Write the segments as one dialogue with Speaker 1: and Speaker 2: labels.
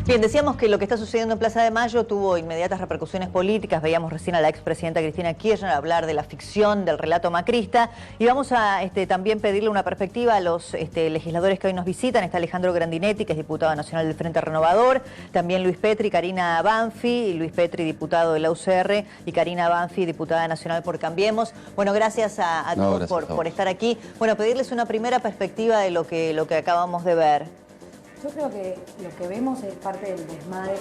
Speaker 1: Bien, decíamos que lo que está sucediendo en Plaza de Mayo tuvo inmediatas repercusiones políticas. Veíamos recién a la expresidenta Cristina Kirchner hablar de la ficción, del relato macrista. Y vamos a también pedirle una perspectiva a los legisladores que hoy nos visitan. Está Alejandro Grandinetti, que es diputado nacional del Frente Renovador. También Luis Petri, Karina Banfi. Luis Petri, diputado de la UCR. Y Karina Banfi, diputada nacional por Cambiemos. Bueno, gracias a todos por estar aquí. Bueno, pedirles una primera perspectiva de lo que acabamos de ver.
Speaker 2: Yo creo que lo que vemos es parte del desmadre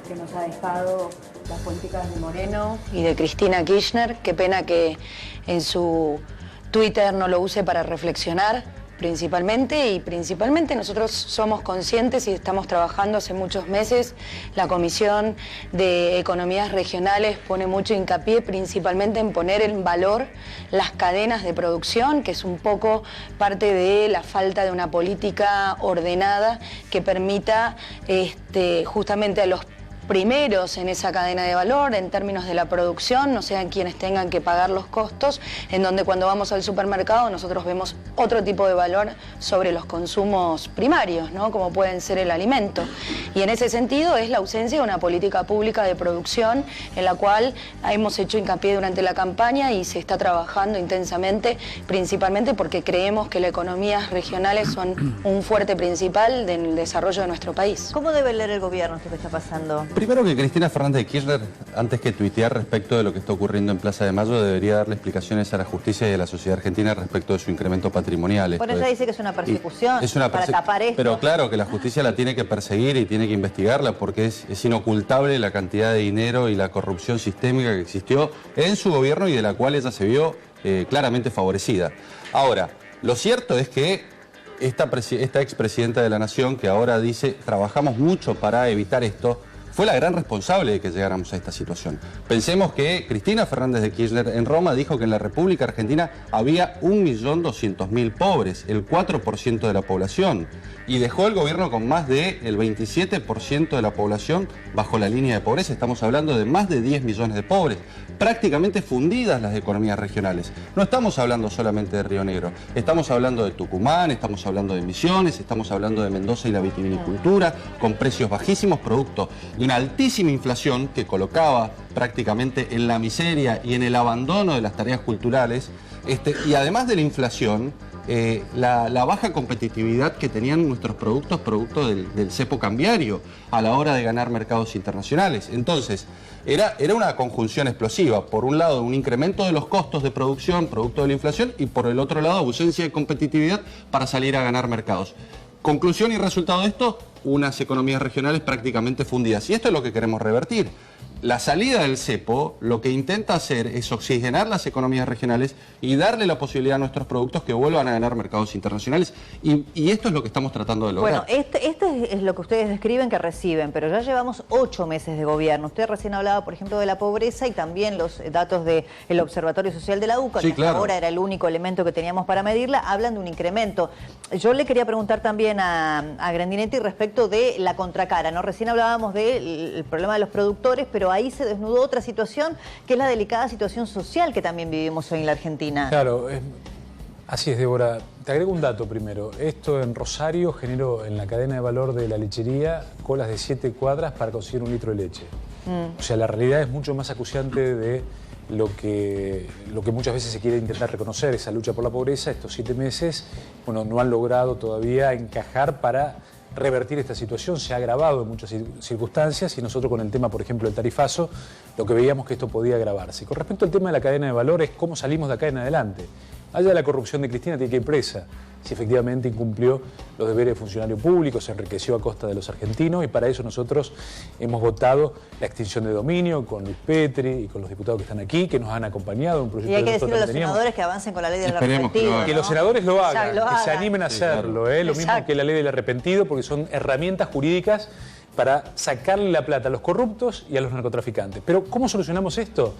Speaker 2: que nos ha dejado las políticas de Moreno y de Cristina Kirchner. Qué pena que en su Twitter no lo use para reflexionar principalmente nosotros somos conscientes y estamos trabajando hace muchos meses. La Comisión de Economías Regionales pone mucho hincapié principalmente en poner en valor las cadenas de producción, que es un poco parte de la falta de una política ordenada que permita justamente a los primeros en esa cadena de valor, en términos de la producción, no sean quienes tengan que pagar los costos, en donde cuando vamos al supermercado nosotros vemos otro tipo de valor sobre los consumos primarios, ¿no? Como pueden ser el alimento. Y en ese sentido es la ausencia de una política pública de producción en la cual hemos hecho hincapié durante la campaña y se está trabajando intensamente, principalmente porque creemos que las economías regionales son un fuerte principal del desarrollo de nuestro país.
Speaker 1: ¿Cómo debe leer el gobierno esto que está pasando?
Speaker 3: Primero que Cristina Fernández de Kirchner, antes que tuitear respecto de lo que está ocurriendo en Plaza de Mayo, debería darle explicaciones a la justicia y a la sociedad argentina respecto de su incremento patrimonial.
Speaker 1: Bueno, ella dice que es una persecución para tapar esto.
Speaker 3: Pero claro que la justicia la tiene que perseguir y tiene que investigarla porque es inocultable la cantidad de dinero y la corrupción sistémica que existió en su gobierno y de la cual ella se vio claramente favorecida. Ahora, lo cierto es que esta expresidenta de la Nación, que ahora dice trabajamos mucho para evitar esto, fue la gran responsable de que llegáramos a esta situación. Pensemos que Cristina Fernández de Kirchner en Roma dijo que en la República Argentina había 1.200.000 pobres, el 4% de la población, y dejó el gobierno con más del 27% de la población bajo la línea de pobreza. Estamos hablando de más de 10 millones de pobres, prácticamente fundidas las economías regionales. No estamos hablando solamente de Río Negro, estamos hablando de Tucumán, estamos hablando de Misiones, estamos hablando de Mendoza y la vitivinicultura, con precios bajísimos, producto de una altísima inflación que colocaba prácticamente en la miseria y en el abandono de las tareas culturales, y además de la inflación, la baja competitividad que tenían nuestros productos, producto del cepo cambiario a la hora de ganar mercados internacionales. Entonces, era una conjunción explosiva. Por un lado, un incremento de los costos de producción, producto de la inflación, y por el otro lado, ausencia de competitividad para salir a ganar mercados. Conclusión y resultado de esto, unas economías regionales prácticamente fundidas. Y esto es lo que queremos revertir. La salida del cepo lo que intenta hacer es oxigenar las economías regionales y darle la posibilidad a nuestros productos que vuelvan a ganar mercados internacionales. Y esto es lo que estamos tratando de lograr.
Speaker 1: Bueno, este es lo que ustedes describen que reciben, pero ya llevamos 8 meses de gobierno. Usted recién hablaba, por ejemplo, de la pobreza y también los datos del Observatorio Social de la UCA,
Speaker 3: sí,
Speaker 1: que hasta ahora era el único elemento que teníamos para medirla, hablan de un incremento. Yo le quería preguntar también a Grandinetti respecto de la contracara, ¿no? Recién hablábamos del problema de los productores, pero ahí se desnudó otra situación, que es la delicada situación social que también vivimos hoy en la Argentina.
Speaker 4: Claro, así es, Débora. Te agrego un dato primero. Esto en Rosario generó en la cadena de valor de la lechería colas de 7 cuadras para conseguir 1 litro de leche. O sea, la realidad es mucho más acuciante de lo que muchas veces se quiere intentar reconocer, esa lucha por la pobreza. Estos 7 meses, bueno, no han logrado todavía encajar para revertir esta situación. Se ha agravado en muchas circunstancias y nosotros con el tema, por ejemplo, del tarifazo, lo que veíamos que esto podía agravarse. Con respecto al tema de la cadena de valor, es cómo salimos de acá en adelante. Allá de la corrupción de Cristina tiene que ir presa, si efectivamente incumplió los deberes de funcionario público, se enriqueció a costa de los argentinos, y para eso nosotros hemos votado la extinción de dominio con Luis Petri y con los diputados que están aquí, que nos han acompañado en un proyecto
Speaker 1: y hay que
Speaker 4: de
Speaker 1: decirle a los senadores que avancen con la ley del
Speaker 3: arrepentido,
Speaker 1: arrepentido.
Speaker 4: Que los senadores lo hagan, que se animen a hacerlo,
Speaker 1: claro.
Speaker 4: Lo mismo que la ley del arrepentido, porque son herramientas jurídicas para sacarle la plata a los corruptos y a los narcotraficantes. Pero ¿cómo solucionamos esto?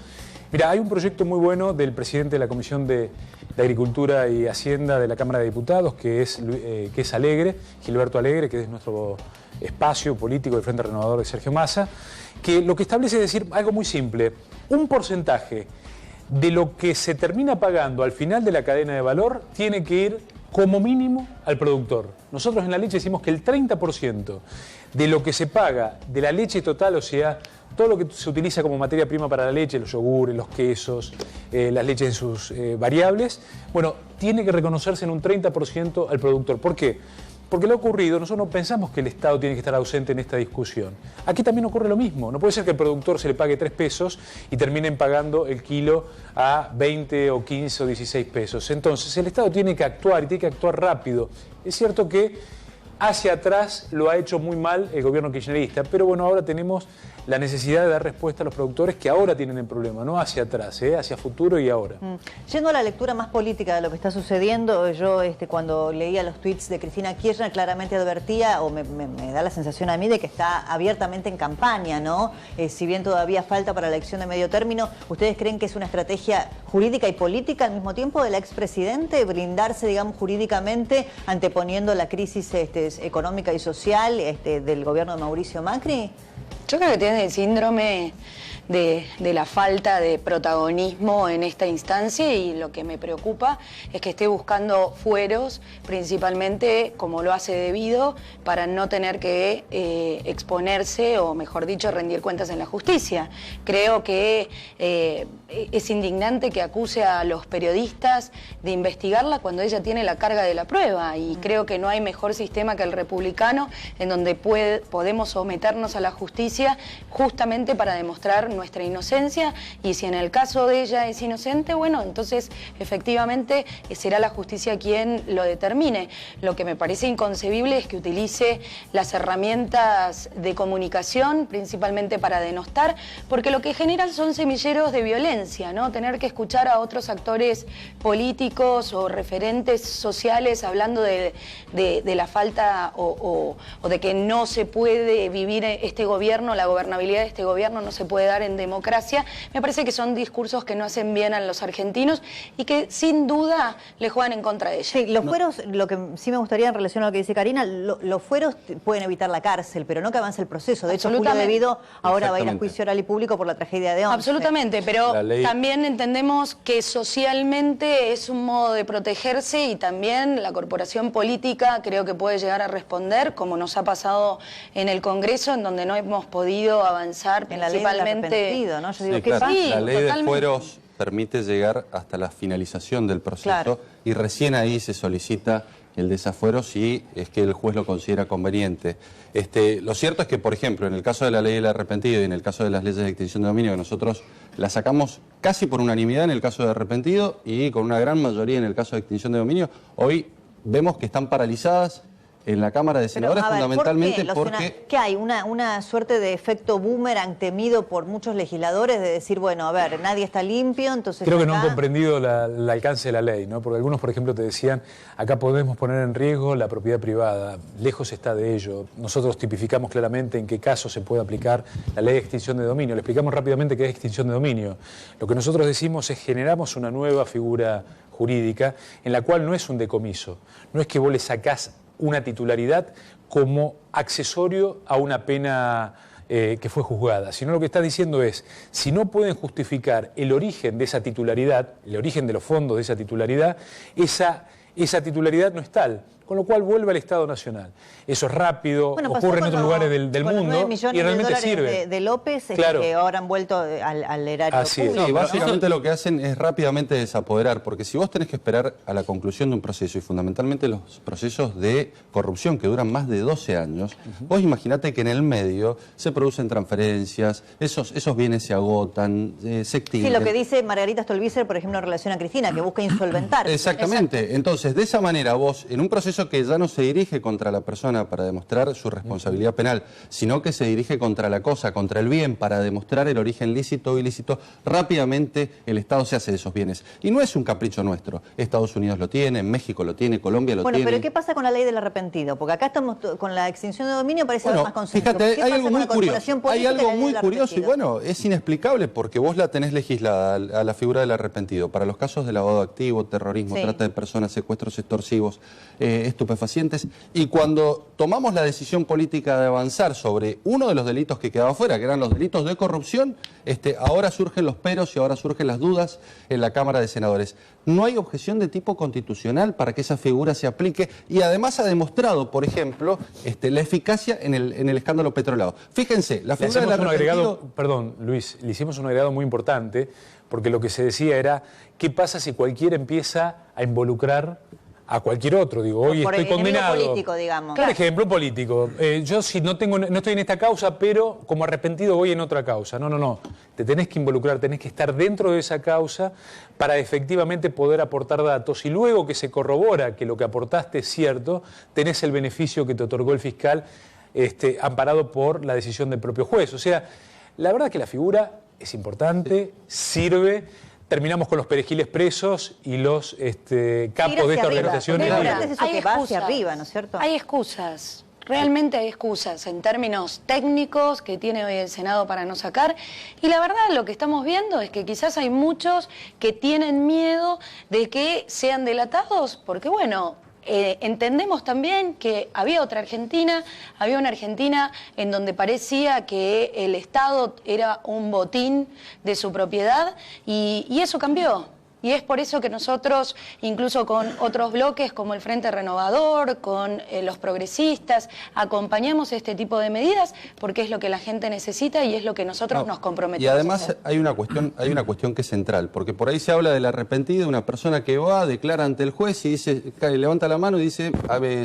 Speaker 4: Mira, hay un proyecto muy bueno del presidente de la Comisión de Agricultura y Hacienda de la Cámara de Diputados, que es Alegre, Gilberto Alegre, que es nuestro espacio político del Frente Renovador de Sergio Massa, que lo que establece es decir algo muy simple: un porcentaje de lo que se termina pagando al final de la cadena de valor tiene que ir como mínimo al productor. Nosotros en la leche decimos que el 30% de lo que se paga de la leche total, o sea, todo lo que se utiliza como materia prima para la leche, los yogures, los quesos, las leches en sus variables, bueno, tiene que reconocerse en un 30% al productor. ¿Por qué? Porque lo ha ocurrido, nosotros no pensamos que el Estado tiene que estar ausente en esta discusión. Aquí también ocurre lo mismo. No puede ser que al productor se le pague 3 pesos y terminen pagando el kilo a 20 o 15 o 16 pesos. Entonces, el Estado tiene que actuar y tiene que actuar rápido. Es cierto que hacia atrás lo ha hecho muy mal el gobierno kirchnerista, pero bueno, ahora tenemos la necesidad de dar respuesta a los productores que ahora tienen el problema, no hacia atrás, hacia futuro y ahora.
Speaker 1: Yendo a la lectura más política de lo que está sucediendo, yo cuando leía los tweets de Cristina Kirchner claramente advertía, o me da la sensación a mí de que está abiertamente en campaña, ¿no? Si bien todavía falta para la elección de medio término, ¿ustedes creen que es una estrategia jurídica y política al mismo tiempo del expresidente, blindarse, digamos, jurídicamente, anteponiendo la crisis económica y social del gobierno de Mauricio Macri?
Speaker 2: Yo creo que tiene el síndrome de la falta de protagonismo en esta instancia, y lo que me preocupa es que esté buscando fueros, principalmente como lo hace debido, para no tener que exponerse, o mejor dicho, rendir cuentas en la justicia. Creo que es indignante que acuse a los periodistas de investigarla cuando ella tiene la carga de la prueba, y creo que no hay mejor sistema que el republicano, en donde podemos someternos a la justicia justamente para demostrar nuestra inocencia, y si en el caso de ella es inocente, bueno, entonces efectivamente será la justicia quien lo determine. Lo que me parece inconcebible es que utilice las herramientas de comunicación principalmente para denostar, porque lo que generan son semilleros de violencia, ¿no? Tener que escuchar a otros actores políticos o referentes sociales hablando de la falta o de que no se puede vivir este gobierno, la gobernabilidad de este gobierno no se puede dar en democracia, me parece que son discursos que no hacen bien a los argentinos y que sin duda le juegan en contra de ella.
Speaker 1: Sí, los fueros, lo que sí me gustaría en relación a lo que dice Karina, los fueros pueden evitar la cárcel, pero no que avance el proceso. De hecho, Julio Devido ahora va a ir a juicio oral y público por la tragedia de Once.
Speaker 2: Absolutamente, pero también entendemos que socialmente es un modo de protegerse, y también la corporación política creo que puede llegar a responder, como nos ha pasado en el Congreso, en donde no hemos podido avanzar
Speaker 1: en principalmente. ¿No? Yo digo,
Speaker 3: sí, claro. La ley de fueros permite llegar hasta la finalización del proceso, claro, y recién ahí se solicita el desafuero si es que el juez lo considera conveniente. Lo cierto es que, por ejemplo, en el caso de la ley del arrepentido y en el caso de las leyes de extinción de dominio, que nosotros las sacamos casi por unanimidad en el caso de arrepentido y con una gran mayoría en el caso de extinción de dominio, hoy vemos que están paralizadas en la Cámara de Senadores, fundamentalmente porque...
Speaker 1: ¿Qué hay? ¿Una suerte de efecto boomerang temido por muchos legisladores de decir, bueno, a ver, nadie está limpio, entonces...
Speaker 4: Creo que no han comprendido el alcance de la ley, ¿no? Porque algunos, por ejemplo, te decían, acá podemos poner en riesgo la propiedad privada, lejos está de ello. Nosotros tipificamos claramente en qué caso se puede aplicar la ley de extinción de dominio. Le explicamos rápidamente qué es extinción de dominio. Lo que nosotros decimos es generamos una nueva figura jurídica en la cual no es un decomiso, no es que vos le sacás una titularidad como accesorio a una pena que fue juzgada, sino lo que está diciendo es, si no pueden justificar el origen de esa titularidad, el origen de los fondos de esa titularidad no es tal, con lo cual vuelve al Estado Nacional. Eso es rápido, ocurre en otros lugares del mundo y realmente sirve.
Speaker 1: De López,
Speaker 4: claro,
Speaker 1: que ahora han vuelto al erario público.
Speaker 3: Sí, básicamente lo que hacen es rápidamente desapoderar, porque si vos tenés que esperar a la conclusión de un proceso, y fundamentalmente los procesos de corrupción que duran más de 12 años, vos imaginate que en el medio se producen transferencias, esos bienes se agotan, se extinguen.
Speaker 1: Sí, lo que dice Margarita Stolbizer, por ejemplo, en relación a Cristina, que busca insolventar.
Speaker 3: Exactamente. Exacto. Entonces, de esa manera vos, en un proceso que ya no se dirige contra la persona para demostrar su responsabilidad penal, sino que se dirige contra la cosa, contra el bien, para demostrar el origen lícito o ilícito, rápidamente el Estado se hace de esos bienes. Y no es un capricho nuestro. Estados Unidos lo tiene, México lo tiene, Colombia lo tiene.
Speaker 1: Bueno, pero ¿qué pasa con la ley del arrepentido? Porque acá estamos con la extinción de dominio, parece haber más consenso.
Speaker 3: Fíjate, hay algo muy curioso. Hay algo muy curioso y bueno, es inexplicable porque vos la tenés legislada a la figura del arrepentido para los casos de lavado de activos, terrorismo, trata de personas, secuestros extorsivos, estupefacientes, y cuando tomamos la decisión política de avanzar sobre uno de los delitos que quedaba fuera, que eran los delitos de corrupción, ahora surgen los peros y ahora surgen las dudas en la Cámara de Senadores. No hay objeción de tipo constitucional para que esa figura se aplique, y además ha demostrado, por ejemplo, la eficacia en el escándalo Petrolado. Fíjense, la figura del arrepentido...
Speaker 4: Perdón, Luis, le hicimos un agregado muy importante, porque lo que se decía era, ¿qué pasa si cualquiera empieza a involucrar a cualquier otro? Digo, hoy estoy condenado.
Speaker 1: Político, digamos.
Speaker 4: Por ejemplo, político. Yo si no estoy en esta causa, pero como arrepentido voy en otra causa. No. Te tenés que involucrar, tenés que estar dentro de esa causa para efectivamente poder aportar datos. Y luego que se corrobora que lo que aportaste es cierto, tenés el beneficio que te otorgó el fiscal, amparado por la decisión del propio juez. O sea, la verdad que la figura es importante, sirve. Terminamos con los perejiles presos y los capos de esta organización.
Speaker 1: Hay que va hacia arriba, ¿no es cierto?
Speaker 2: Hay excusas. Realmente hay excusas en términos técnicos que tiene hoy el Senado para no sacar. Y la verdad, lo que estamos viendo es que quizás hay muchos que tienen miedo de que sean delatados, porque bueno, entendemos también que había una Argentina en donde parecía que el Estado era un botín de su propiedad y eso cambió. Y es por eso que nosotros, incluso con otros bloques como el Frente Renovador, con los progresistas, acompañamos este tipo de medidas porque es lo que la gente necesita y es lo que nosotros nos comprometemos.
Speaker 3: Y además hay una cuestión que es central, porque por ahí se habla del arrepentido, una persona que va, declara ante el juez y dice, levanta la mano y dice,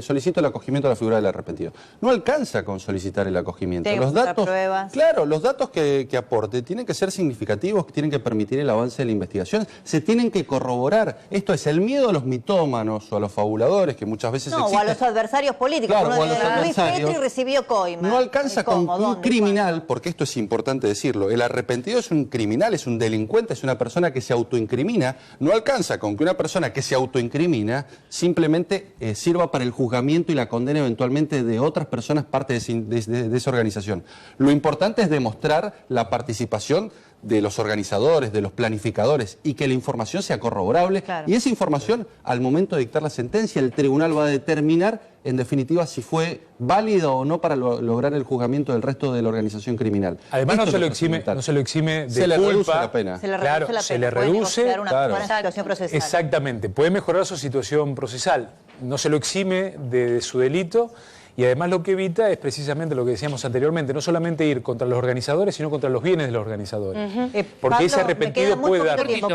Speaker 3: solicito el acogimiento de la figura del arrepentido. No alcanza con solicitar el acogimiento. Los datos, claro, los datos que aporte tienen que ser significativos, que tienen que permitir el avance de la investigación, se tienen que corroborar. Esto es el miedo a los mitómanos o a los fabuladores que muchas veces existen.
Speaker 1: O a los adversarios políticos.
Speaker 3: Claro, o a los
Speaker 1: Luis Petri recibió coima.
Speaker 3: No alcanza con un criminal, porque esto es importante decirlo, el arrepentido es un criminal, es un delincuente, es una persona que se autoincrimina. No alcanza con que una persona que se autoincrimina simplemente sirva para el juzgamiento y la condena eventualmente de otras personas parte de esa organización. Lo importante es demostrar la participación de los organizadores, de los planificadores, y que la información sea corroborable. Claro. Y esa información, al momento de dictar la sentencia, el tribunal va a determinar, en definitiva, si fue válida o no para lograr el juzgamiento del resto de la organización criminal.
Speaker 4: Además, no se lo exime de culpa.
Speaker 3: Se le reduce la pena.
Speaker 4: Se le reduce
Speaker 1: una situación procesal.
Speaker 4: Exactamente. Puede mejorar su situación procesal. No se lo exime de su delito. Y además lo que evita es precisamente lo que decíamos anteriormente, no solamente ir contra los organizadores, sino contra los bienes de los organizadores. Porque
Speaker 1: Pablo,
Speaker 4: ese arrepentido puede dar...
Speaker 5: Respecto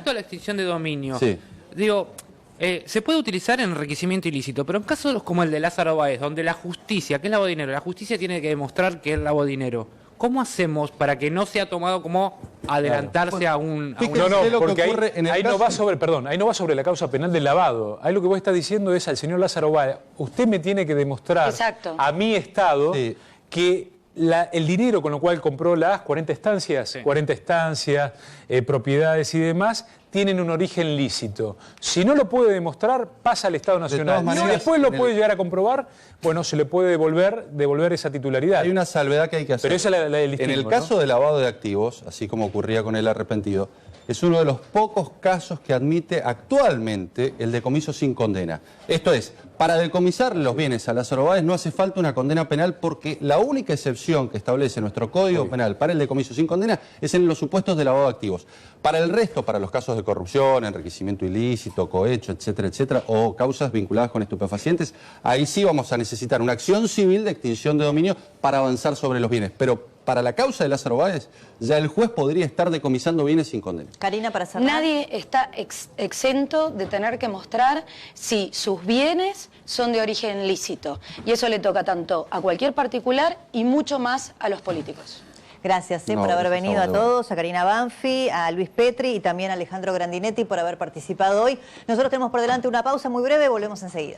Speaker 5: a la extinción de dominio, digo, se puede utilizar en enriquecimiento ilícito, pero en casos como el de Lázaro Báez, donde la justicia, ¿qué es lavado de dinero? La justicia tiene que demostrar que es lavado de dinero. ¿Cómo hacemos para que no sea tomado como adelantarse a un...
Speaker 4: No, porque ahí no va sobre la causa penal del lavado. Ahí lo que vos estás diciendo es al señor Lázaro Báez, usted me tiene que demostrar a mi Estado que el dinero con lo cual compró las 40 estancias, 40 estancias, propiedades y demás, tienen un origen lícito. Si no lo puede demostrar, pasa al Estado Nacional. Si después lo puede llegar a comprobar, bueno, se le puede devolver esa titularidad.
Speaker 3: Hay una salvedad que hay que hacer.
Speaker 4: Pero esa es la del distingo,
Speaker 3: en el caso de lavado de activos, así como ocurría con el arrepentido, es uno de los pocos casos que admite actualmente el decomiso sin condena. Esto es, para decomisar los bienes a Lázaro Báez no hace falta una condena penal porque la única excepción que establece nuestro Código Penal para el decomiso sin condena es en los supuestos de lavado de activos. Para el resto, para los casos de corrupción, enriquecimiento ilícito, cohecho, etcétera, etcétera, o causas vinculadas con estupefacientes, ahí sí vamos a necesitar una acción civil de extinción de dominio para avanzar sobre los bienes. Pero para la causa de Lázaro Báez, ya el juez podría estar decomisando bienes sin condena.
Speaker 1: Karina, para cerrar.
Speaker 2: Nadie está exento de tener que mostrar si sus bienes son de origen lícito. Y eso le toca tanto a cualquier particular y mucho más a los políticos.
Speaker 1: Gracias por haber venido a todos, a Karina Banfi, a Luis Petri y también a Alejandro Grandinetti por haber participado hoy. Nosotros tenemos por delante una pausa muy breve, volvemos enseguida.